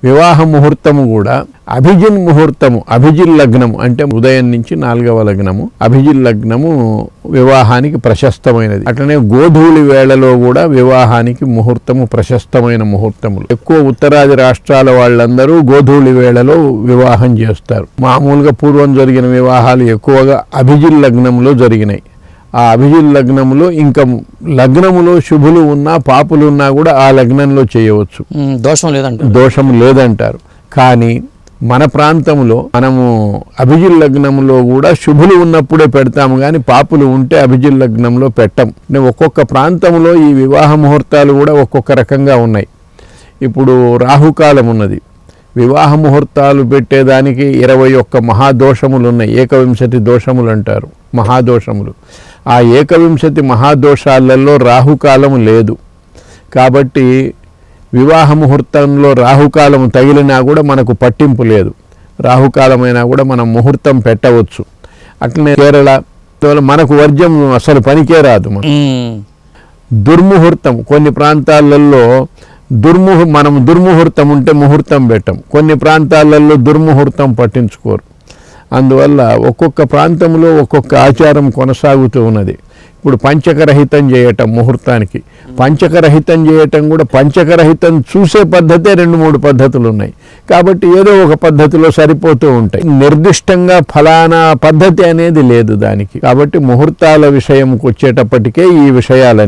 వివాహ ముహూర్తము కూడా అభిజిన్ ముహూర్తము, అభిజిన్ లగ్నము అంటే ఉదయం నుంచి 4వ లగ్నము. అభిజిన్ లగ్నము వివాహానికి ప్రశస్తమైనది. అట్లనే గోధూళి వేళలో కూడా వివాహానికి ముహూర్తము ప్రశస్తమైన ముహూర్తములు. ఎక్కువ ఉత్తరాది రాష్ట్రాల వాళ్ళందరూ గోధూళి వేళలో వివాహం చేస్తారు. మామూలుగా పూర్వం జరిగిన వివాహాలు ఎక్కువగా అభిజిన్ లగ్నంలో జరిగినాయి. ఆ అభిజిన్ లగ్నములో ఇంకా లగ్నములో శుభులు ఉన్నా పాపులు ఉన్నా కూడా ఆ లగ్నంలో చేయవచ్చు, దోషం లేదంటారు. కానీ మన ప్రాంతంలో మనము అభిజిన్ లగ్నంలో కూడా శుభులు ఉన్నప్పుడే పెడతాము, కానీ పాపులు ఉంటే అభిజిన్ లగ్నంలో పెట్టం. ఒక్కొక్క ప్రాంతంలో ఈ వివాహ ముహూర్తాలు కూడా ఒక్కొక్క రకంగా ఉన్నాయి. ఇప్పుడు రాహుకాలం ఉన్నది. వివాహ ముహూర్తాలు పెట్టేదానికి 21 మహాదోషములు ఉన్నాయి. 21 దోషములు అంటారు, మహాదోషములు. ఆ 21 మహాదోషాలలో రాహుకాలము లేదు. కాబట్టి వివాహ ముహూర్తంలో రాహుకాలం తగిలినా కూడా మనకు పట్టింపు లేదు. రాహుకాలమైనా కూడా మనం ముహూర్తం పెట్టవచ్చు. అట్లనే కేరళ మనకు వర్జ్యం అసలు పనికే రాదు. దుర్ముహూర్తం కొన్ని ప్రాంతాలలో మనం దుర్ముహూర్తం ఉంటే ముహూర్తం పెట్టం. కొన్ని ప్రాంతాలలో దుర్ముహూర్తం పట్టించుకోరు. అందువల్ల ఒక్కొక్క ప్రాంతంలో ఒక్కొక్క ఆచారం కొనసాగుతూ ఉన్నది. ఇప్పుడు పంచకరహితం చేయటం ముహూర్తానికి, పంచకరహితం చేయటం కూడా పంచకరహితం చూసే పద్ధతే 2-3 పద్ధతులు ఉన్నాయి. కాబట్టి ఏదో ఒక పద్ధతిలో సరిపోతూ ఉంటాయి. నిర్దిష్టంగా ఫలానా పద్ధతి అనేది లేదు దానికి. కాబట్టి ముహూర్తాల విషయంకి వచ్చేటప్పటికే ఈ విషయాలని